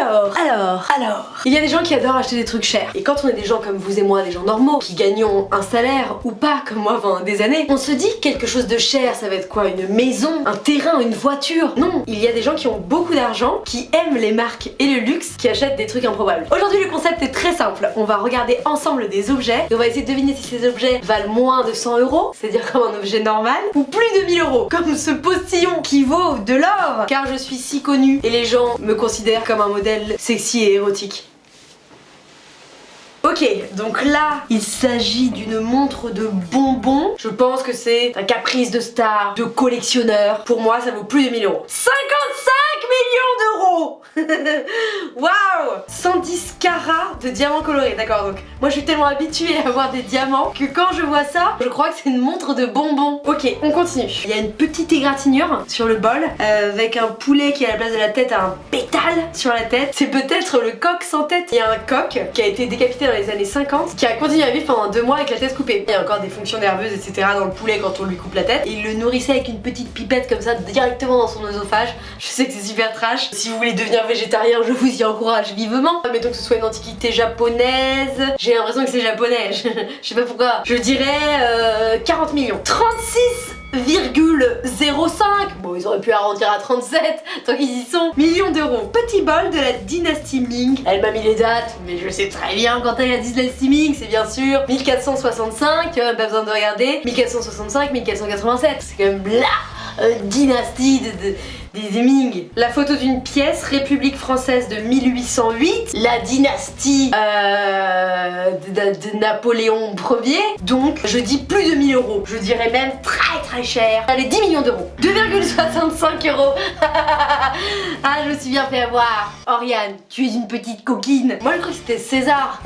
Alors, il y a des gens qui adorent acheter des trucs chers. Et quand on est des gens comme vous et moi, des gens normaux, qui gagnons un salaire ou pas, comme moi pendant des années, on se dit quelque chose de cher, ça va être quoi? Une maison, un terrain, une voiture? Non, il y a des gens qui ont beaucoup d'argent, qui aiment les marques et le luxe, qui achètent des trucs improbables. Aujourd'hui, le concept est très simple. On va regarder ensemble des objets et on va essayer de deviner si ces objets valent moins de 100 €, c'est-à-dire comme un objet normal, ou plus de 1000 €, comme ce postillon qui vaut de l'or, car je suis si connue et les gens me considèrent comme un modèle sexy et érotique. Ok, donc là, il s'agit d'une montre de bonbons. Je pense que c'est un caprice de star, de collectionneur. Pour moi, ça vaut plus de 1000 €. 55 millions d'euros. Waouh, 110 carats de diamants colorés, d'accord. Donc moi je suis tellement habituée à avoir des diamants que quand je vois ça, je crois que c'est une montre de bonbons. Ok, on continue. Il y a une petite égratignure sur le bol avec un poulet qui à la place de la tête a un pétale sur la tête. C'est peut-être le coq sans tête. Il y a un coq qui a été décapité dans les années 50 qui a continué à vivre pendant 2 mois avec la tête coupée. Il y a encore des fonctions nerveuses etc dans le poulet quand on lui coupe la tête. Et il le nourrissait avec une petite pipette comme ça directement dans son œsophage. Je sais que c'est super trash. Si vous voulez devenir végétarien, je vous y encourage vivement. Mettons que ce soit une antiquité japonaise. J'ai l'impression que c'est japonais. Je sais pas pourquoi. Je dirais 40 millions. 36,05. Bon, ils auraient pu arrondir à 37 tant qu'ils y sont. Millions d'euros. Petit bol de la dynastie Ming. Elle m'a mis les dates, mais je sais très bien quand est la dynastie Ming, c'est bien sûr 1465, pas besoin de regarder. 1465, 1487. C'est quand même la dynastie des Ming. La photo d'une pièce, République française de 1808, la dynastie de Napoléon Ier. Donc je dis plus de 1000 €. Je dirais même très cher. Allez, 10 millions d'euros. 2,65 €. Ah, je me suis bien fait avoir. Oriane, tu es une petite coquine. Moi je crois que c'était César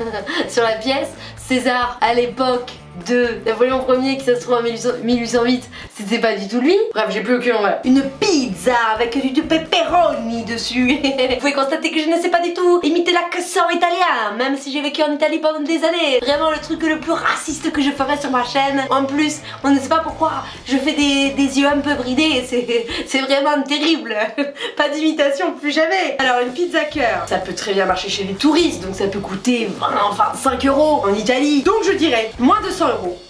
sur la pièce. César à l'époque de Napoléon Ier qui ça se trouve en 1808, c'était pas du tout lui. Bref, j'ai plus aucun. Voilà. Une pizza avec du pepperoni dessus. Vous pouvez constater que je ne sais pas du tout imiter l'accent italien, même si j'ai vécu en Italie pendant des années. Vraiment le truc le plus raciste que je ferais sur ma chaîne. En plus, on ne sait pas pourquoi je fais des yeux un peu bridés. C'est vraiment terrible. Pas d'imitation, plus jamais. Alors une pizza cœur, ça peut très bien marcher chez les touristes, donc ça peut coûter 25 € en Italie. Donc je dirais moins de 100 €.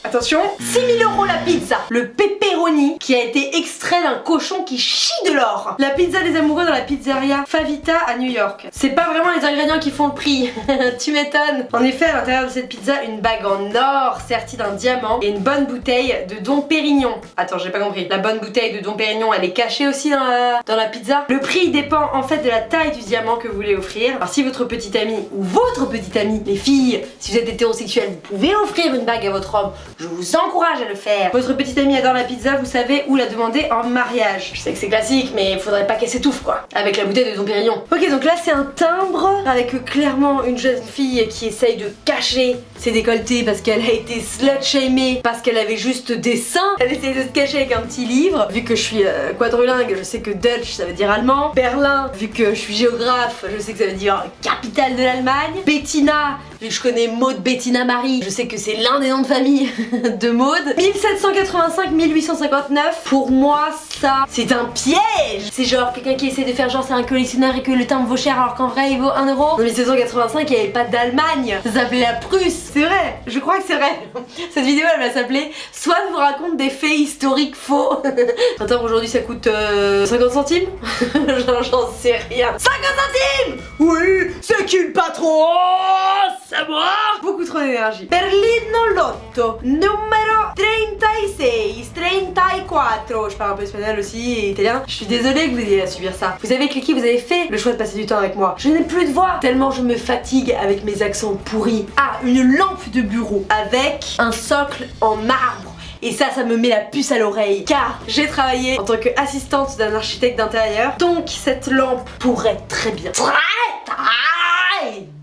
Attention, 6000 € la pizza. Le pepperoni qui a été extrait d'un cochon qui chie de l'or. La pizza des amoureux dans la pizzeria Favita à New York. C'est pas vraiment les ingrédients qui font le prix. Tu m'étonnes. En effet, à l'intérieur de cette pizza, une bague en or sertie d'un diamant et une bonne bouteille de Dom Pérignon. Attends, j'ai pas compris. La bonne bouteille de Dom Pérignon, elle est cachée aussi dans la pizza. Le prix dépend en fait de la taille du diamant que vous voulez offrir. Alors si votre petite amie ou votre petite amie, les filles, si vous êtes hétérosexuel, vous pouvez offrir une bague à votre homme. Je vous encourage à le faire. Votre petite amie adore la pizza, vous savez où la demander en mariage. Je sais que c'est classique, mais il faudrait pas qu'elle s'étouffe quoi. Avec la bouteille de Dom Pérignon. Ok, donc là c'est un timbre avec clairement une jeune fille qui essaye de cacher ses décolletés parce qu'elle a été slut-shamée, parce qu'elle avait juste des seins. Elle essaye de se cacher avec un petit livre. Vu que je suis quadrilingue, je sais que Dutch ça veut dire allemand. Berlin, vu que je suis géographe, je sais que ça veut dire capitale de l'Allemagne. Bettina, vu que je connais Maud Bettina Marie, je sais que c'est l'un des noms de famille de Maud. 1785-1859, pour moi ça c'est un piège. C'est genre quelqu'un qui essaie de faire genre c'est un collectionneur et que le timbre vaut cher alors qu'en vrai il vaut 1 €. En 1785 il n'y avait pas d'Allemagne, ça s'appelait la Prusse. C'est vrai, je crois que c'est vrai. Cette vidéo elle va s'appeler Swan vous raconte des faits historiques faux. Un timbre aujourd'hui ça coûte 50 centimes. J'en sais rien. 50 centimes. Oui, c'est qu'une patron. Oh, c'est moi. Beaucoup trop d'énergie. Berlino Lotto numéro 36 34. Je parle un peu espagnol aussi et italien. Je suis désolée que vous ayez à subir ça. Vous avez cliqué, vous avez fait le choix de passer du temps avec moi. Je n'ai plus de voix tellement je me fatigue avec mes accents pourris. Ah, une lampe de bureau avec un socle en marbre. Et ça me met la puce à l'oreille car j'ai travaillé en tant qu'assistante d'un architecte d'intérieur. Donc cette lampe pourrait très bien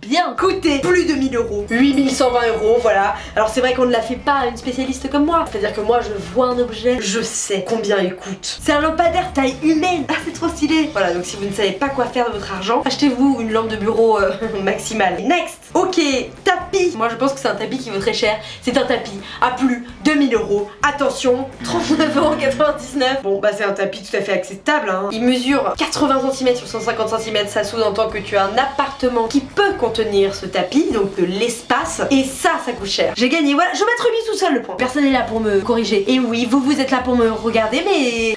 bien coûté plus de 1000 euros. 8120 euros, voilà. Alors c'est vrai qu'on ne la fait pas à une spécialiste comme moi. C'est-à-dire que moi je vois un objet, je sais combien il coûte. C'est un lampadaire taille humaine. Ah, c'est trop stylé. Voilà, donc si vous ne savez pas quoi faire de votre argent, achetez-vous une lampe de bureau maximale. Next. Ok, tapis. Moi je pense que c'est un tapis qui vaut très cher. C'est un tapis à plus de 1000 euros. Attention, 39,99 €. Bon bah c'est un tapis tout à fait acceptable hein. Il mesure 80 cm sur 150 cm. Ça sous-entend que tu as un appartement qui peut contenir ce tapis, donc de l'espace. Et ça coûte cher. J'ai gagné, voilà, je m'attribue tout seul le point. Personne n'est là pour me corriger. Et oui, vous êtes là pour me regarder, mais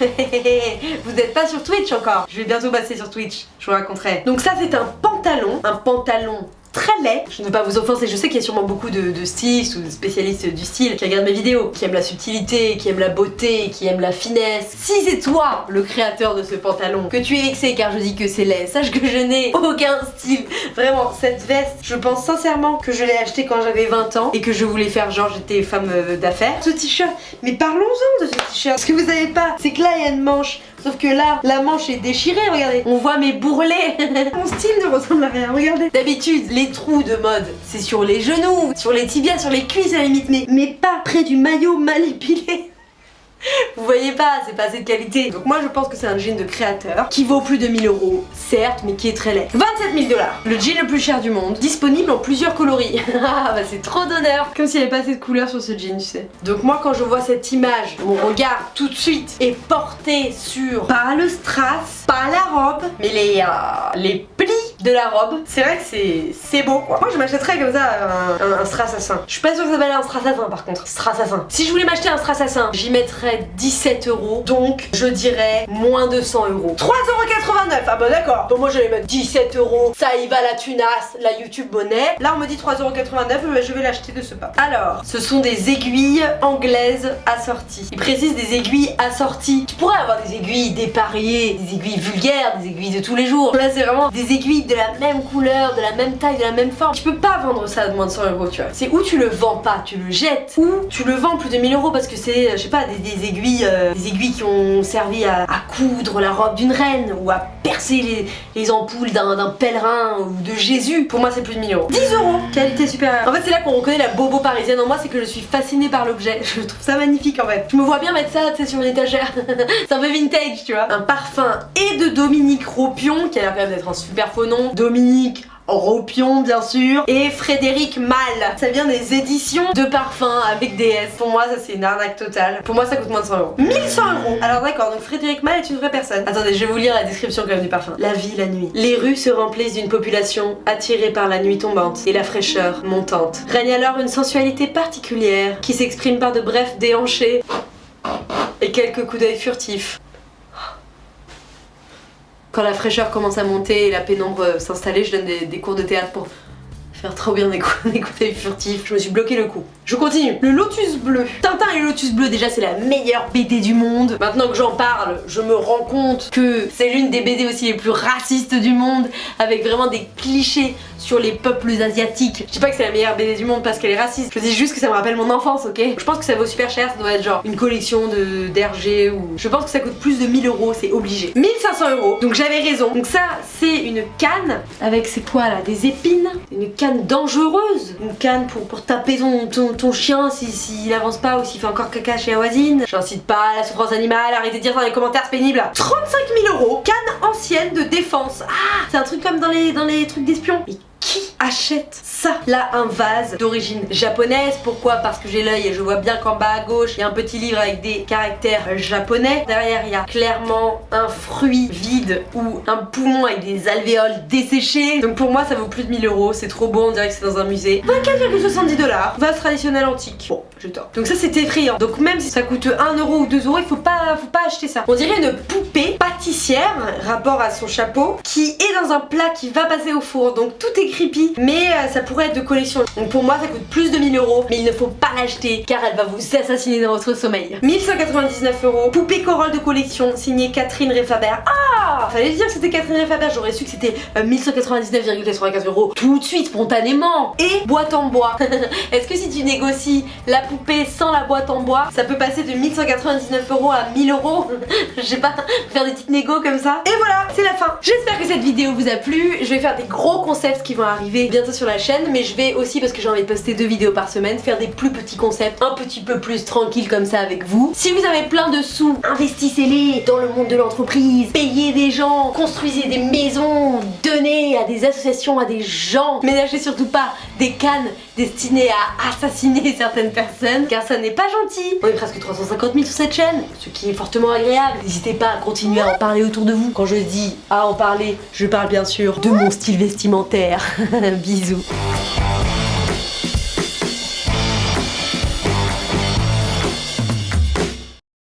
vous n'êtes pas sur Twitch encore. Je vais bientôt passer sur Twitch, je vous raconterai. Donc ça c'est un pantalon très laid. Je ne veux pas vous offenser, je sais qu'il y a sûrement beaucoup de stylistes ou de spécialistes du style qui regardent mes vidéos, qui aiment la subtilité, qui aiment la beauté, qui aiment la finesse. Si c'est toi le créateur de ce pantalon, que tu es vexé car je dis que c'est laid, sache que je n'ai aucun style. Vraiment, cette veste, je pense sincèrement que je l'ai achetée quand j'avais 20 ans et que je voulais faire genre j'étais femme d'affaires. Ce t-shirt, mais parlons-en de ce t-shirt. Ce que vous savez pas, c'est que là il y a une manche. Sauf que là, la manche est déchirée, regardez. On voit mes bourrelets. Mon style ne ressemble à rien, regardez. D'habitude, les trous de mode, c'est sur les genoux, sur les tibias, sur les cuisses à la limite, mais pas près du maillot mal épilé. Vous voyez pas, c'est pas assez de qualité. Donc moi je pense que c'est un jean de créateur qui vaut plus de 1000 euros, certes, mais qui est très laid. 27 000 $. Le jean le plus cher du monde, disponible en plusieurs coloris. Ah bah c'est trop d'honneur. Comme s'il n'y avait pas assez de couleurs sur ce jean, tu sais. Donc moi quand je vois cette image, mon regard tout de suite est porté sur pas le strass, pas la robe, mais les plis de la robe. C'est vrai que c'est beau quoi. Moi je m'achèterais comme ça un strassassin. Je suis pas sûre que ça s'appelle un strassassin par contre. Strassassin. Si je voulais m'acheter un strassassin, j'y mettrais 17 €, donc je dirais moins de 100 €. 3,89 €. Ah bah d'accord. Donc moi j'allais mettre 17 €. Ça y va la tunasse, la YouTube monnaie. Là on me dit 3,89 €, je vais l'acheter de ce pas. Alors, ce sont des aiguilles anglaises assorties. Il précise des aiguilles assorties. Tu pourrais avoir des aiguilles dépareillées, des aiguilles vulgaires, des aiguilles de tous les jours. Là c'est vraiment des aiguilles de la même couleur, de la même taille, de la même forme. Tu peux pas vendre ça de moins de 100 €, tu vois. C'est où tu le vends pas, tu le jettes, ou tu le vends plus de 1000 € parce que c'est, je sais pas, des aiguilles qui ont servi à coudre la robe d'une reine ou à percer les ampoules d'un pèlerin ou de Jésus. Pour moi c'est plus de 1000 €. 10 €, qualité supérieure. En fait c'est là qu'on reconnaît la bobo parisienne en moi, c'est que je suis fascinée par l'objet. Je trouve ça magnifique en fait. Je me vois bien mettre ça, tu sais, sur une étagère. C'est un peu vintage, tu vois. Un parfum et de Dominique Ropion, qui a l'air quand même d'être un super faux nom. Dominique Ropion bien sûr, et Frédéric Malle. Ça vient des éditions de parfums avec des S. Pour moi ça c'est une arnaque totale. Pour moi ça coûte moins de 100 €. 1100 €. Alors d'accord, donc Frédéric Malle est une vraie personne. Attendez, je vais vous lire la description quand même du parfum. La vie, la nuit. Les rues se remplissent d'une population attirée par la nuit tombante et la fraîcheur montante. Règne alors une sensualité particulière qui s'exprime par de brefs déhanchés et quelques coups d'œil furtifs. Quand la fraîcheur commence à monter et la pénombre s'installer, je donne des cours de théâtre pour faire trop bien des coups d'œil furtifs. Je me suis bloqué le coup. Je continue. Le Lotus Bleu. Tintin et le Lotus Bleu, déjà c'est la meilleure BD du monde. Maintenant que j'en parle, je me rends compte que c'est l'une des BD aussi les plus racistes du monde, avec vraiment des clichés sur les peuples asiatiques. Je dis pas que c'est la meilleure BD du monde parce qu'elle est raciste. Je dis juste que ça me rappelle mon enfance, ok? Je pense que ça vaut super cher, ça doit être genre une collection d'Hergé ou... Je pense que ça coûte plus de 1000 €, c'est obligé. 1500 €. Donc j'avais raison. Donc ça, c'est une canne avec c'est quoi là? Des épines. Une canne dangereuse. Une canne pour taper ton chien s'il avance pas ou s'il fait encore caca chez la voisine. J'incite pas à la souffrance animale, arrêtez de dire ça dans les commentaires, c'est pénible. 35 000 €. Canne ancienne de défense. Ah, c'est un truc comme dans les trucs d'espions. Mais qui achète ça? Là, un vase d'origine japonaise. Pourquoi? Parce que j'ai l'œil et je vois bien qu'en bas à gauche, il y a un petit livre avec des caractères japonais. Derrière, il y a clairement un fruit vide ou un poumon avec des alvéoles desséchées. Donc pour moi, ça vaut plus de 1000 €. C'est trop beau, on dirait que c'est dans un musée. 24,70 $. Vase traditionnel antique. Bon, je tort. Donc ça, c'est effrayant. Donc même si ça coûte 1 € ou 2 €, il faut pas acheter ça. On dirait une poupée pâtissière, rapport à son chapeau, qui est dans un plat qui va passer au four. Donc tout est creepy, mais ça pourrait être de collection. Donc pour moi ça coûte plus de 1000 €, mais il ne faut pas l'acheter car elle va vous assassiner dans votre sommeil. 1199 €, poupée Corolle de collection, signée Catherine Refaber. Ah, fallait dire que c'était Catherine Refaber, j'aurais su que c'était 1199,95 € tout de suite, spontanément. Et boîte en bois. Est-ce que si tu négocies la poupée sans la boîte en bois. Ça peut passer de 1199 € à 1000 €. Je sais pas, faire des petites négos comme ça. Et voilà, c'est la fin. J'espère que cette vidéo vous a plu. Je vais faire des gros concepts qui vont arriver bientôt sur la chaîne, mais je vais aussi, parce que j'ai envie de poster 2 vidéos par semaine, faire des plus petits concepts, un petit peu plus tranquilles comme ça avec vous. Si vous avez plein de sous, investissez-les dans le monde de l'entreprise, payez des gens, construisez des maisons, donnez à des associations, à des gens. Ménagez surtout pas des cannes destinées à assassiner certaines personnes, car ça n'est pas gentil. On est presque 350 000 sur cette chaîne, ce qui est fortement agréable. N'hésitez pas à continuer à en parler autour de vous. Quand je dis à en parler, je parle bien sûr de mon style vestimentaire. Bisous.